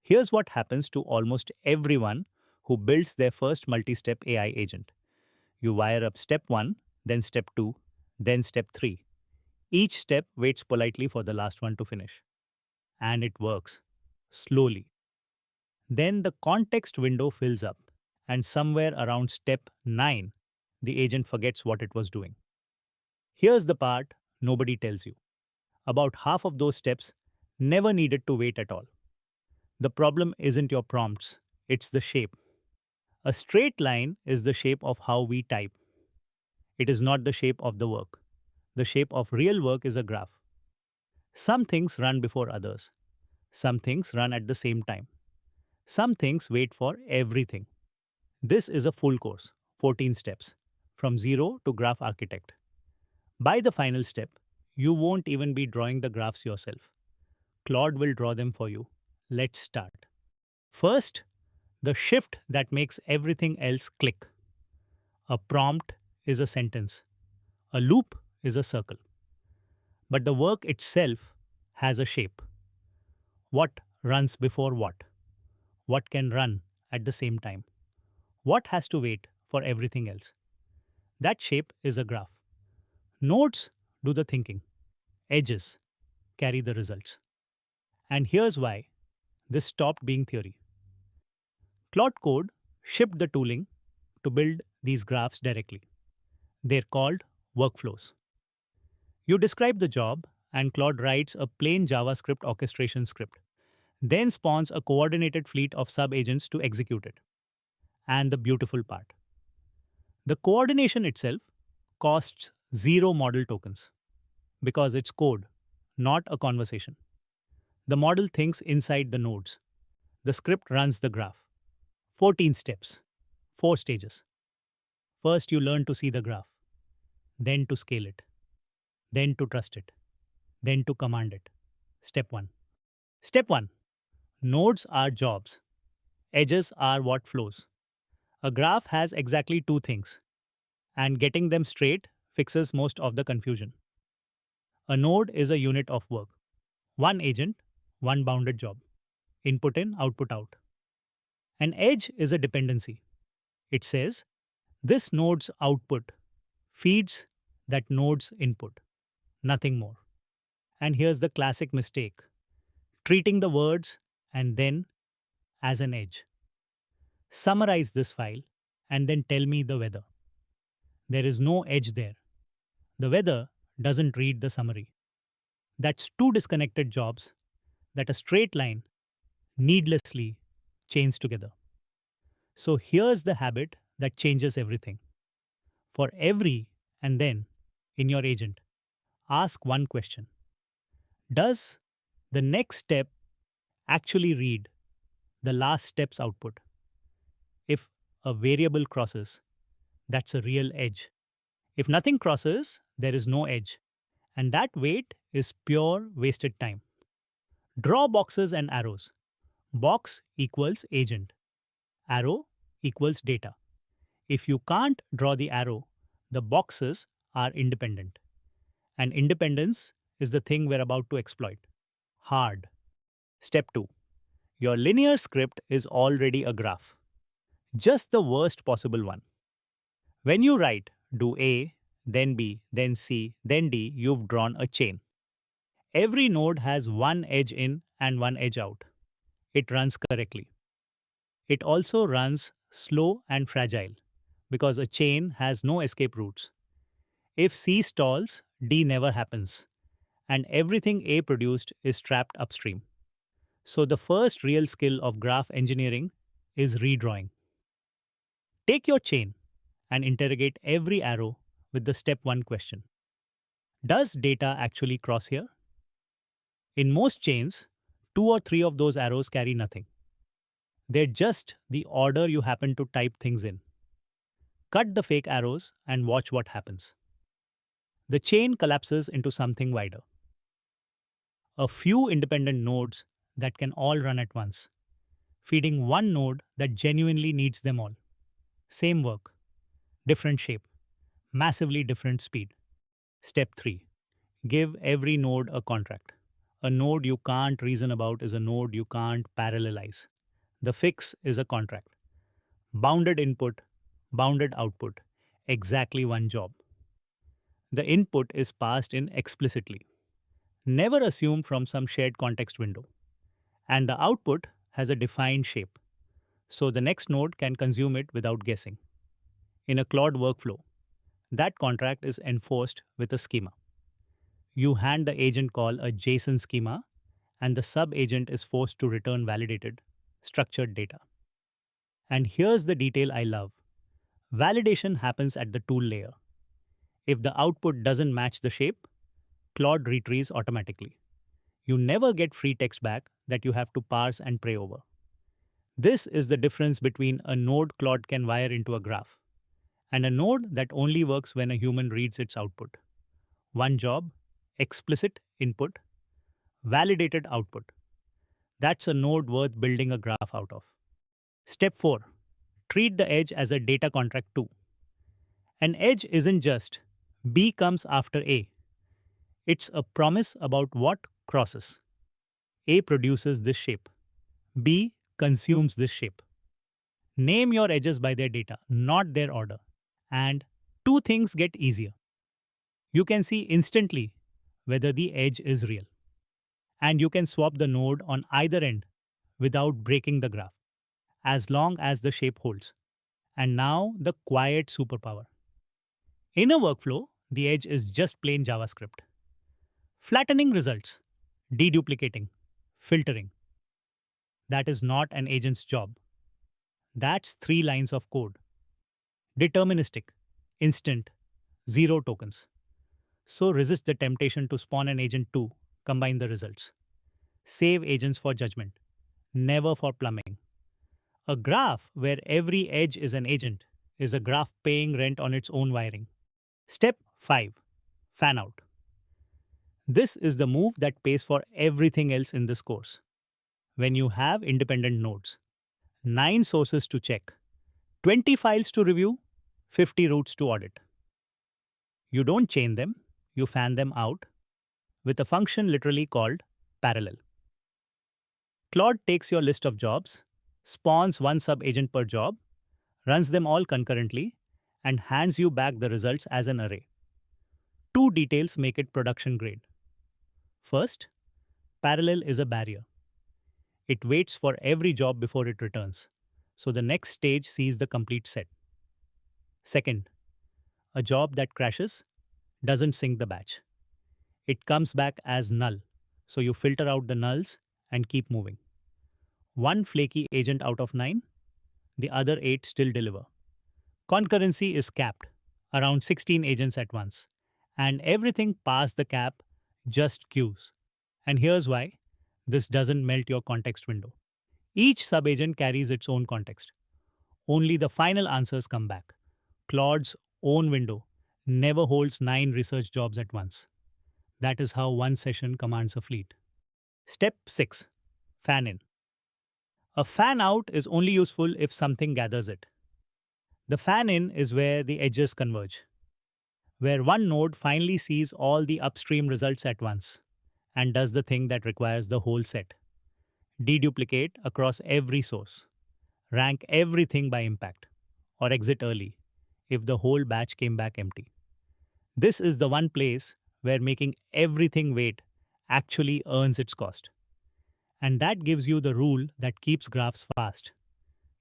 Here's what happens to almost everyone who builds their first multi-step AI agent. You wire up step 1, then step 2, then step 3. Each step waits politely for the last one to finish. And it works. Slowly. Then the context window fills up, and somewhere around step 9, the agent forgets what it was doing. Here's the part nobody tells you. About half of those steps never needed to wait at all. The problem isn't your prompts, it's the shape. A straight line is the shape of how we type. It is not the shape of the work. The shape of real work is a graph. Some things run before others. Some things run at the same time. Some things wait for everything. This is a full course, 14 steps, from zero to graph architect. By the final step, you won't even be drawing the graphs yourself. Claude will draw them for you. Let's start. First, the shift that makes everything else click. A prompt is a sentence. A loop is a circle. But the work itself has a shape. What runs before what? What can run at the same time? What has to wait for everything else? That shape is a graph. Nodes do the thinking. Edges carry the results. And here's why this stopped being theory. Claude Code shipped the tooling to build these graphs directly. They're called workflows. You describe the job, and Claude writes a plain JavaScript orchestration script, then spawns a coordinated fleet of subagents to execute it. And the beautiful part, the coordination itself costs zero model tokens because it's code, not a conversation. The model thinks inside the nodes. The script runs the graph. 14 steps, 4 stages. First, you learn to see the graph, then to scale it, then to trust it, then to command it. Step 1. Step 1. Nodes are jobs. Edges are what flows. A graph has exactly two things, and getting them straight fixes most of the confusion. A node is a unit of work. One agent, one bounded job. Input in, output out. An edge is a dependency. It says, this node's output feeds that node's input. Nothing more. And here's the classic mistake, treating the words and then as an edge. Summarize this file and then tell me the weather. There is no edge there. The weather doesn't read the summary. That's two disconnected jobs that a straight line needlessly chains together. So here's the habit that changes everything. For every and then in your agent, ask one question. Does the next step actually read the last step's output? If a variable crosses, that's a real edge. If nothing crosses, there is no edge. And that wait is pure wasted time. Draw boxes and arrows. Box equals agent. Arrow equals data. If you can't draw the arrow, the boxes are independent. And independence is the thing we're about to exploit. Hard. Step 2. Your linear script is already a graph. Just the worst possible one. When you write do A, then B, then C, then D, you've drawn a chain. Every node has one edge in and one edge out. It runs correctly. It also runs slow and fragile because a chain has no escape routes. If C stalls, D never happens, and everything A produced is trapped upstream. So the first real skill of graph engineering is redrawing. Take your chain and interrogate every arrow with the step 1 question. Does data actually cross here? In most chains, 2 or 3 of those arrows carry nothing. They're just the order you happen to type things in. Cut the fake arrows and watch what happens. The chain collapses into something wider. A few independent nodes that can all run at once, feeding one node that genuinely needs them all. Same work, different shape, massively different speed. Step 3. Give every node a contract. A node you can't reason about is a node you can't parallelize. The fix is a contract. Bounded input, bounded output. Exactly one job. The input is passed in explicitly. Never assume from some shared context window. And the output has a defined shape. So the next node can consume it without guessing. In a Claude workflow, that contract is enforced with a schema. You hand the agent call a JSON schema, and the sub-agent is forced to return validated, structured data. And here's the detail I love. Validation happens at the tool layer. If the output doesn't match the shape, Claude retrieves automatically. You never get free text back that you have to parse and pray over. This is the difference between a node Claude can wire into a graph and a node that only works when a human reads its output. One job, explicit input, validated output. That's a node worth building a graph out of. Step 4. Treat the edge as a data contract too. An edge isn't just B comes after A. It's a promise about what crosses. A produces this shape. B consumes this shape. Name your edges by their data, not their order. And two things get easier. You can see instantly whether the edge is real. And you can swap the node on either end without breaking the graph, as long as the shape holds. And now the quiet superpower. In a workflow, the edge is just plain JavaScript. Flattening results, deduplicating, filtering. That is not an agent's job. That's 3 lines of code. Deterministic, instant, zero tokens. So resist the temptation to spawn an agent to combine the results. Save agents for judgment, never for plumbing. A graph where every edge is an agent is a graph paying rent on its own wiring. Step 5. Fan out. This is the move that pays for everything else in this course. When you have independent nodes, 9 sources to check, 20 files to review, 50 routes to audit. You don't chain them, you fan them out with a function literally called parallel. Claude takes your list of jobs, spawns one sub-agent per job, runs them all concurrently, and hands you back the results as an array. 2 details make it production grade. First, parallel is a barrier. It waits for every job before it returns, so the next stage sees the complete set. Second, a job that crashes doesn't sync the batch. It comes back as null, so you filter out the nulls and keep moving. One flaky agent out of 9, the other 8 still deliver. Concurrency is capped, around 16 agents at once, and everything past the cap just queues. And here's why this doesn't melt your context window. Each subagent carries its own context. Only the final answers come back. Claude's own window never holds 9 research jobs at once. That is how one session commands a fleet. Step 6. Fan in. A fan out is only useful if something gathers it. The fan in is where the edges converge, where one node finally sees all the upstream results at once and does the thing that requires the whole set. Deduplicate across every source. Rank everything by impact, or exit early if the whole batch came back empty. This is the one place where making everything wait actually earns its cost. And that gives you the rule that keeps graphs fast.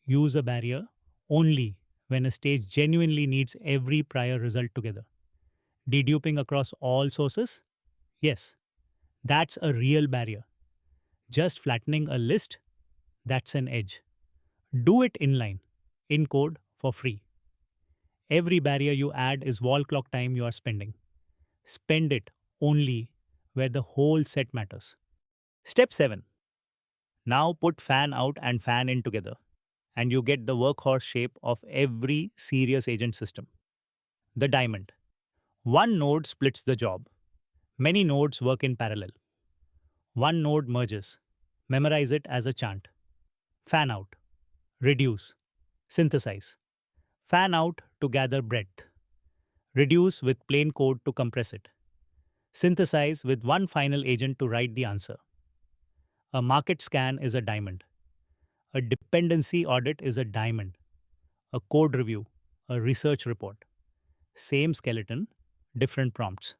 Use a barrier only when a stage genuinely needs every prior result together. Deduping across all sources? Yes, that's a real barrier. Just flattening a list? That's an edge. Do it inline, in code, for free. Every barrier you add is wall clock time you are spending. Spend it only where the whole set matters. Step 7. Now put fan out and fan in together, and you get the workhorse shape of every serious agent system. The diamond. One node splits the job. Many nodes work in parallel. One node merges. Memorize it as a chant. Fan out. Reduce. Synthesize. Fan out to gather breadth. Reduce with plain code to compress it. Synthesize with one final agent to write the answer. A market scan is a diamond. A dependency audit is a diamond. A code review, a research report. Same skeleton, different prompts.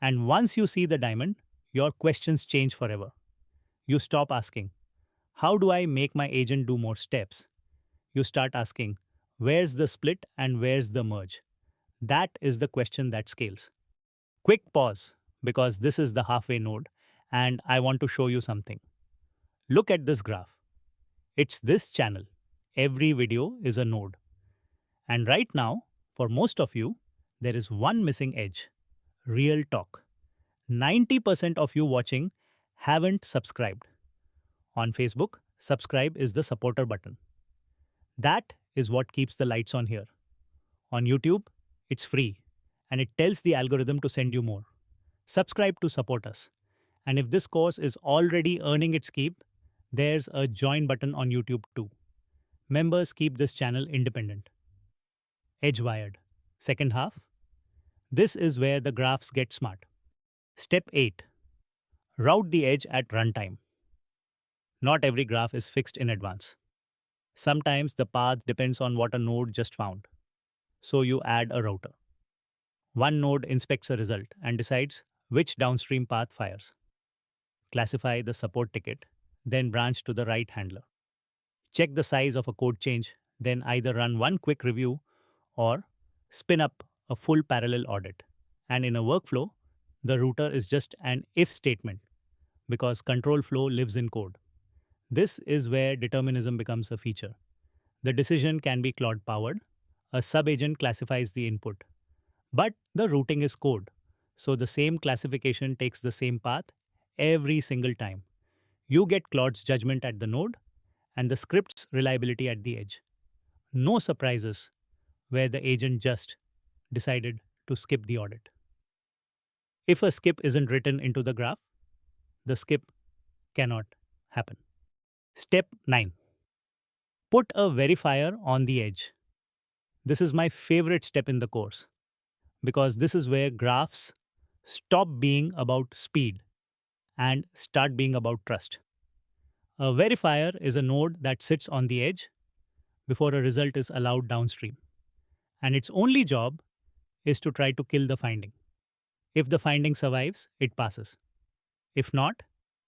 And once you see the diamond, your questions change forever. You stop asking, how do I make my agent do more steps? You start asking, where's the split and where's the merge? That is the question that scales. Quick pause, because this is the halfway node, and I want to show you something. Look at this graph. It's this channel. Every video is a node. And right now, for most of you, there is one missing edge. Real talk. 90% of you watching haven't subscribed. On Facebook, subscribe is the supporter button. That is what keeps the lights on here. On YouTube, it's free and it tells the algorithm to send you more. Subscribe to support us. And if this course is already earning its keep, there's a join button on YouTube too. Members keep this channel independent. Edge wired. Second half. This is where the graphs get smart. Step 8. Route the edge at runtime. Not every graph is fixed in advance. Sometimes the path depends on what a node just found. So you add a router. One node inspects a result and decides which downstream path fires. Classify the support ticket, then branch to the right handler. Check the size of a code change, then either run one quick review or spin up a full parallel audit. And in a workflow, the router is just an if statement because control flow lives in code. This is where determinism becomes a feature. The decision can be Claude powered. A subagent classifies the input. But the routing is code. So the same classification takes the same path every single time. You get Claude's judgment at the node and the script's reliability at the edge. No surprises where the agent just decided to skip the audit. If a skip isn't written into the graph, the skip cannot happen. Step 9. Put a verifier on the edge. This is my favorite step in the course because this is where graphs stop being about speed and start being about trust. A verifier is a node that sits on the edge before a result is allowed downstream. And its only job is to try to kill the finding. If the finding survives, it passes. If not,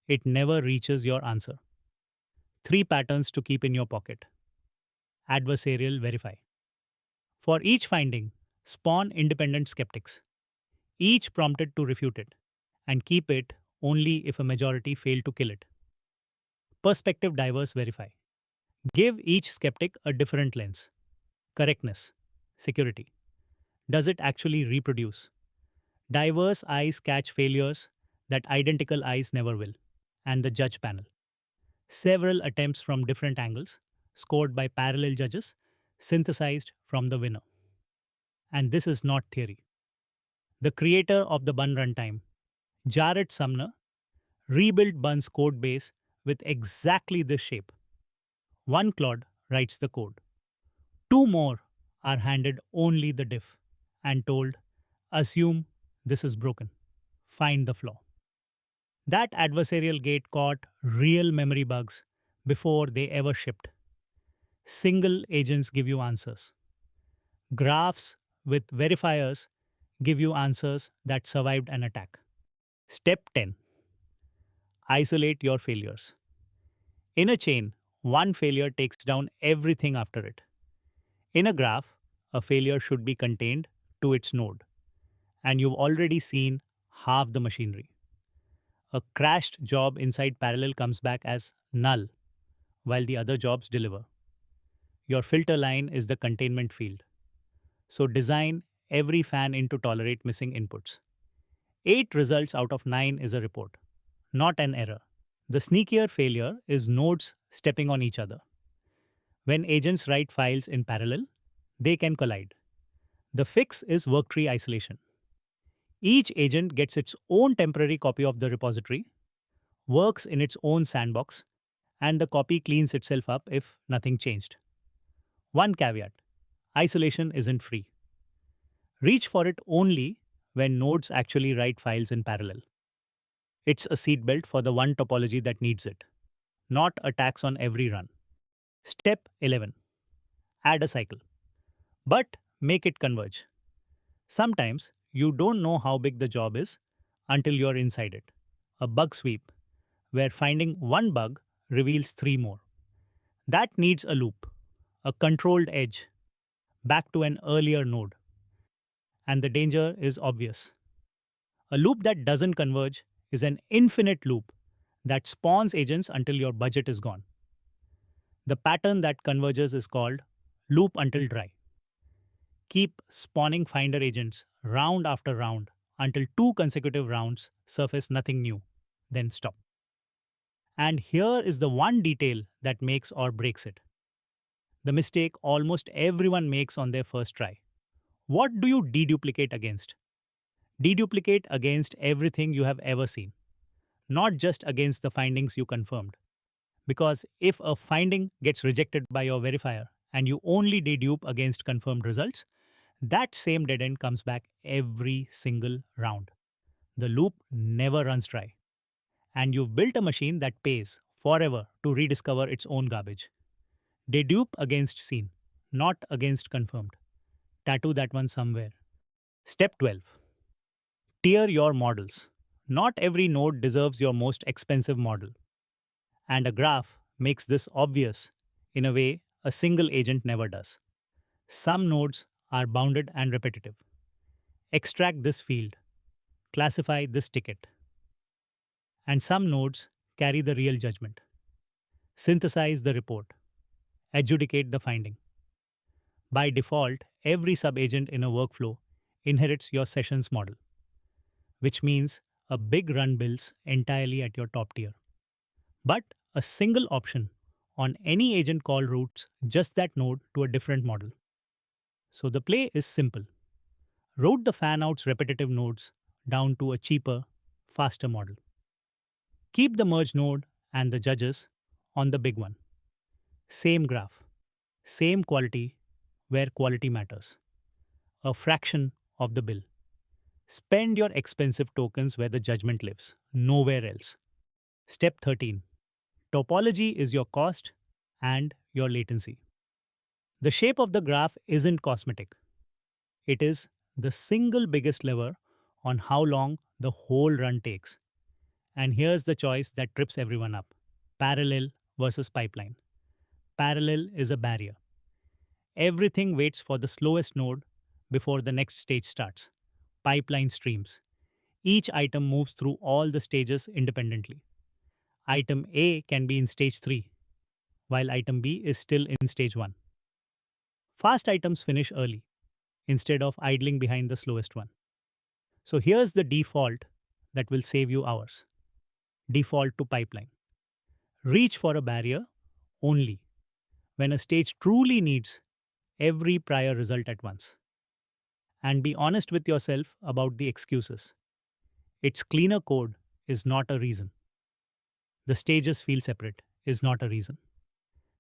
it never reaches your answer. 3 patterns to keep in your pocket. Adversarial verify. For each finding, spawn independent skeptics, each prompted to refute it, and keep it only if a majority fail to kill it. Perspective diverse verify. Give each skeptic a different lens. Correctness, security. Does it actually reproduce? Diverse eyes catch failures that identical eyes never will. And the judge panel. Several attempts from different angles, scored by parallel judges, synthesized from the winner. And this is not theory. The creator of the Bun runtime, Jared Sumner, rebuilt Bun's code base with exactly this shape. One Claude writes the code. 2 more are handed only the diff and told, assume this is broken. Find the flaw. That adversarial gate caught real memory bugs before they ever shipped. Single agents give you answers. Graphs with verifiers give you answers that survived an attack. Step 10. Isolate your failures. In a chain, one failure takes down everything after it. In a graph, a failure should be contained to its node. And you've already seen half the machinery. A crashed job inside parallel comes back as null, while the other jobs deliver. Your filter line is the containment field. So design every fan in to tolerate missing inputs. 8 results out of 9 is a report, not an error. The sneakier failure is nodes stepping on each other. When agents write files in parallel, they can collide. The fix is worktree isolation. Each agent gets its own temporary copy of the repository, works in its own sandbox, and the copy cleans itself up if nothing changed. One caveat: isolation isn't free. Reach for it only when nodes actually write files in parallel. It's a seatbelt for the one topology that needs it, not a tax on every run. Step 11. Add a cycle, but make it converge. Sometimes you don't know how big the job is until you're inside it. A bug sweep, where finding one bug reveals three more. That needs a loop, a controlled edge, back to an earlier node. And the danger is obvious. A loop that doesn't converge is an infinite loop that spawns agents until your budget is gone. The pattern that converges is called loop until dry. Keep spawning finder agents round after round until two consecutive rounds surface nothing new, then stop. And here is the one detail that makes or breaks it. The mistake almost everyone makes on their first try. What do you deduplicate against? Deduplicate against everything you have ever seen, not just against the findings you confirmed. Because if a finding gets rejected by your verifier and you only dedupe against confirmed results, that same dead end comes back every single round. The loop never runs dry. And you've built a machine that pays forever to rediscover its own garbage. Dedupe against seen, not against confirmed. Tattoo that one somewhere. Step 12. Tier your models. Not every node deserves your most expensive model. And a graph makes this obvious in a way a single agent never does. Some nodes are bounded and repetitive. Extract this field, classify this ticket. And some nodes carry the real judgment. Synthesize the report, adjudicate the finding. By default, every subagent in a workflow inherits your sessions model, which means a big run builds entirely at your top tier. But a single option on any agent call routes just that node to a different model. So the play is simple. Route the fan-outs repetitive nodes down to a cheaper, faster model. Keep the merge node and the judges on the big one. Same graph, same quality where quality matters. A fraction of the bill. Spend your expensive tokens where the judgment lives, nowhere else. Step 13. Topology is your cost and your latency. The shape of the graph isn't cosmetic. It is the single biggest lever on how long the whole run takes. And here's the choice that trips everyone up: parallel versus pipeline. Parallel is a barrier. Everything waits for the slowest node before the next stage starts. Pipeline streams. Each item moves through all the stages independently. Item A can be in stage 3, while item B is still in stage 1. Fast items finish early, instead of idling behind the slowest one. So here's the default that will save you hours. Default to pipeline. Reach for a barrier only when a stage truly needs every prior result at once. And be honest with yourself about the excuses. Its cleaner code is not a reason. The stages feel separate is not a reason.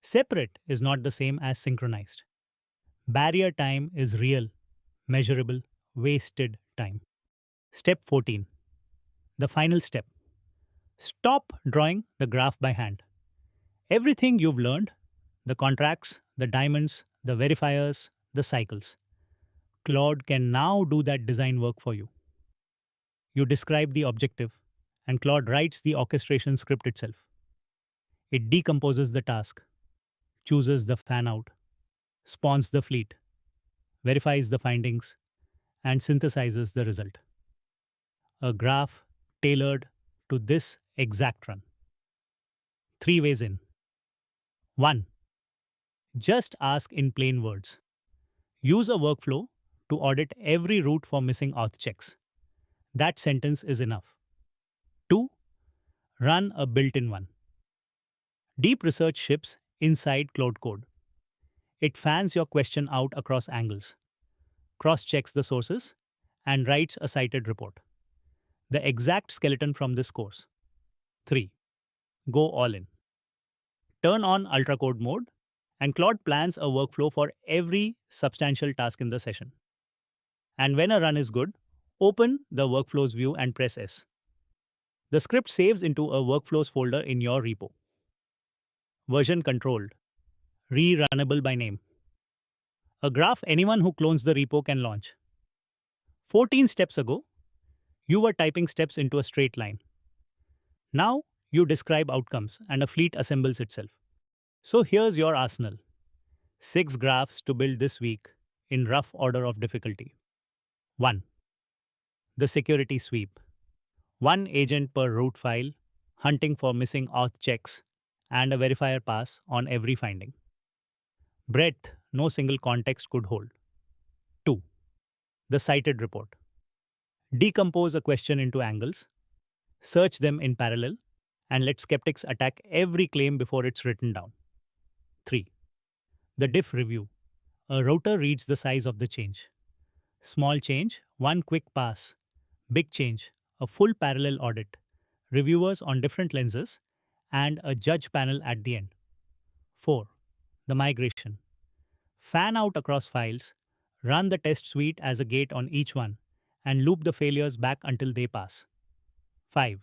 Separate is not the same as synchronized. Barrier time is real, measurable, wasted time. Step 14. The final step. Stop drawing the graph by hand. Everything you've learned, the contracts, the diamonds, the verifiers, the cycles, Claude can now do that design work for you. You describe the objective, and Claude writes the orchestration script itself. It decomposes the task, chooses the fan out, spawns the fleet, verifies the findings, and synthesizes the result. A graph tailored to this exact run. 3 ways in. 1. Just ask in plain words. Use a workflow to audit every route for missing auth checks. That sentence is enough. 2. Run a built-in one. Deep research ships inside Claude Code. It fans your question out across angles, cross-checks the sources, and writes a cited report. The exact skeleton from this course. 3. Go all in. Turn on Ultra Code mode, and Claude plans a workflow for every substantial task in the session. And when a run is good, Open the Workflows view and press S. The script saves into a Workflows folder in your repo. Version controlled. Rerunnable by name. A graph anyone who clones the repo can launch. 14 steps ago, you were typing steps into a straight line. Now, you describe outcomes and a fleet assembles itself. So here's your arsenal. 6 graphs to build this week in rough order of difficulty. 1. The security sweep. 1 agent per root file, hunting for missing auth checks, and a verifier pass on every finding. Breadth no single context could hold. 2. The cited report. Decompose a question into angles, search them in parallel, and let skeptics attack every claim before it's written down. 3. The diff review. A router reads the size of the change. Small change, 1 quick pass. Big change, a full parallel audit. Reviewers on different lenses, and a judge panel at the end. 4. The migration. Fan out across files, run the test suite as a gate on each one, and loop the failures back until they pass. 5.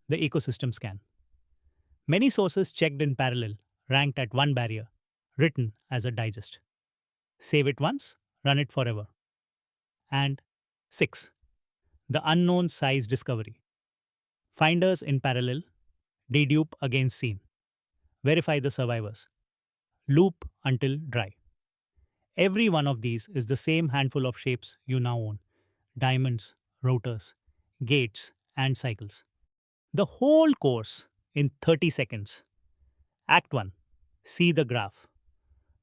The ecosystem scan. Many sources checked in parallel, ranked at 1 barrier, written as a digest. Save it once, run it forever. And 6. The unknown size discovery. Finders in parallel, dedupe against scene. Verify the survivors. Loop until dry. Every one of these is the same handful of shapes you now own: diamonds, rotors, gates, and cycles. The whole course in 30 seconds. Act 1. See the graph.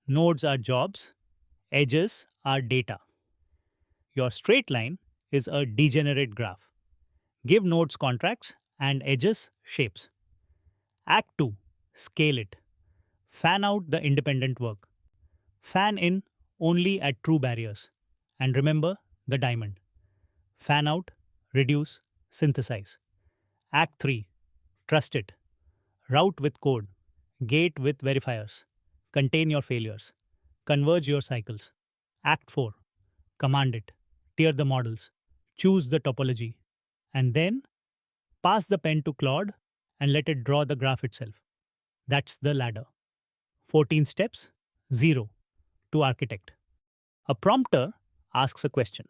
Nodes are jobs, edges are data. Your straight line is a degenerate graph. Give nodes contracts and edges shapes. Act 2. Scale it. Fan out the independent work. Fan in only at true barriers. And remember the diamond. Fan out, reduce, synthesize. Act 3. Trust it. Route with code. Gate with verifiers. Contain your failures. Converge your cycles. Act 4. Command it. Tier the models. Choose the topology. And then pass the pen to Claude and let it draw the graph itself. That's the ladder. 14 steps, 0 to architect. A prompter asks a question.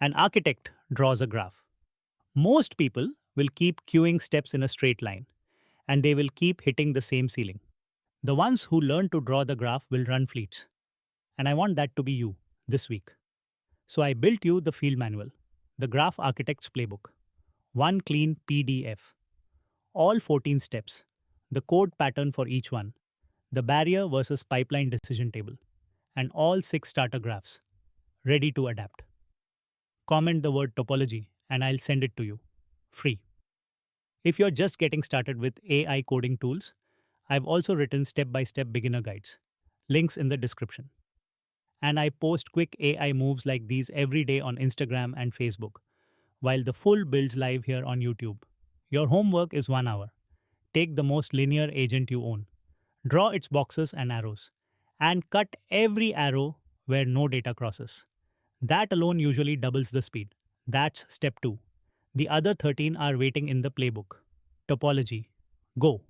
An architect draws a graph. Most people will keep queuing steps in a straight line, and they will keep hitting the same ceiling. The ones who learn to draw the graph will run fleets. And I want that to be you this week. So I built you the field manual, the Graph Architect's Playbook. One clean PDF. All 14 steps, the code pattern for each one, the barrier versus pipeline decision table, and all 6 starter graphs, ready to adapt. Comment the word topology and I'll send it to you, free. If you're just getting started with AI coding tools, I've also written step-by-step beginner guides, links in the description. And I post quick AI moves like these every day on Instagram and Facebook, while the full builds live here on YouTube. Your homework is 1 hour. Take the most linear agent you own, draw its boxes and arrows, and cut every arrow where no data crosses. That alone usually doubles the speed. That's step 2. The other 13 are waiting in the playbook. Topology. Go.